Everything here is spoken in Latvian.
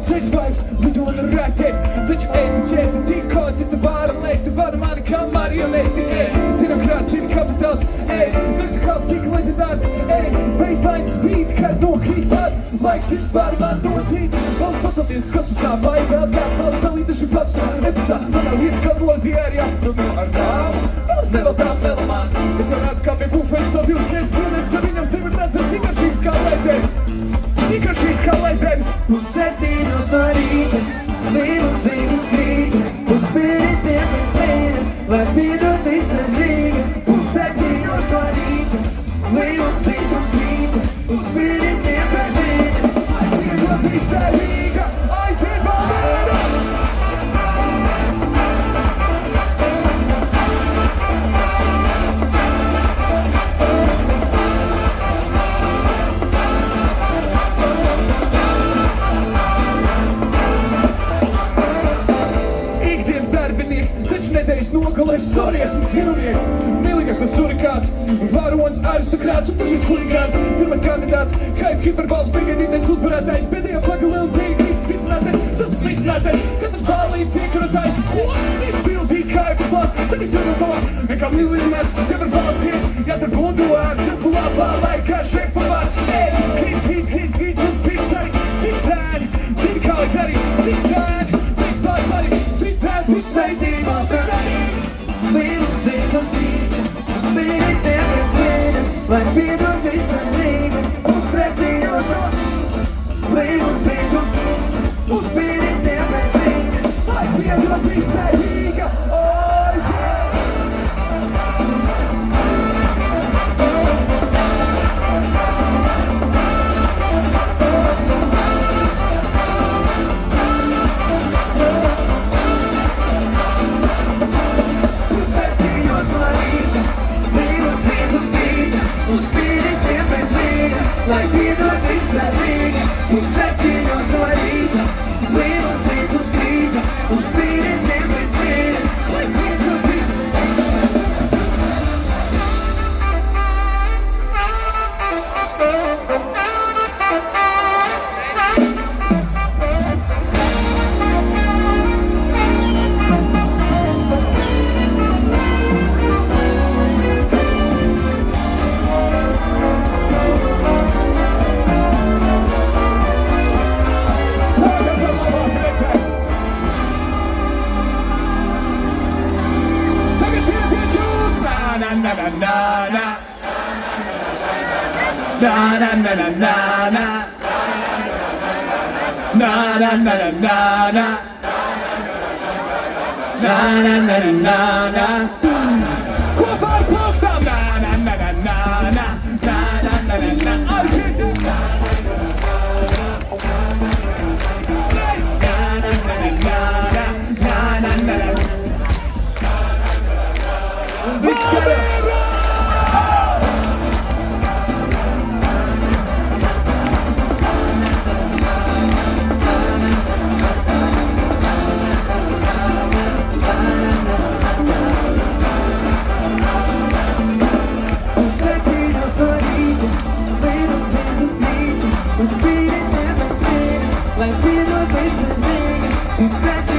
Ceļš vairs lido un raķeti, taču etiķeti tikoti, te varam lēkt, te varam mani kā marioneti, Tirokrāts ir kapitāls, Meksikāls tik leģendārs, baseline speed, kad nokrīt tad, laiks ir svar man nocīt, valsts pacelties kosmosā, vai vēl kāds valsts dalītaši pats, epizā, manā vietas kā blozijā ir jāatrunā ar tām, mums nevēl tām melamāns, es jau redzu kā pie fufeņas, to divas kreis brunēts, ar viņam sevi redzes, tikai šīs kā leģends. Tikai šīs kā leģends. Pusseptiņos no rīta, limuzīnas krīta, uz spiritiem pēc vīna, lai piedod visa Rīga. Pusseptiņos no rīta, limuzīnas krīta, uz spiritiem pēc vīna, Lai piedod visa Rīga, aiziet vēl nogalēs, sorry, esmu dzirunieks, milīgāks un surikāts, varons, aristokrāts un tašais huligāns, pirmais kandidāts, hype, hiperbalvs, negaidītais uzvarētājs, pēdējā flaga lieltīgīs, spicinātais, sasvicinātais, katrs pārlīdz iekarotājs, ko? Izpildīts hype plāns, tagad jau no savā, kā miljonēs, nevar balciet, jātar gondolāts, es būs labā laikā, šeit pavārs, hit, un cik kā lai darī, cik zēni, liks lai darī, cik zēni, pusseptiņos no rīta, limuzīnas krīta, uz spiritiem pēc vīna, lai piedod visa Rīga. Pusseptiņos no rīta, limuzīnas krīta, uz spiritiem pēc vīna, lai piedod visa Rīga, aiziet! lai piedod visa Rīga. Pusseptiņos no rīta, limuzīnas krīta, uz spiritiem pēc vīna, lai piedod visa Kopā ar plaukstām, aiziet! Viss garā! Pusseptiņos no rīta, limuzīnas krīta, uz spiritiem pēc vīna, lai piedod visa Rīga.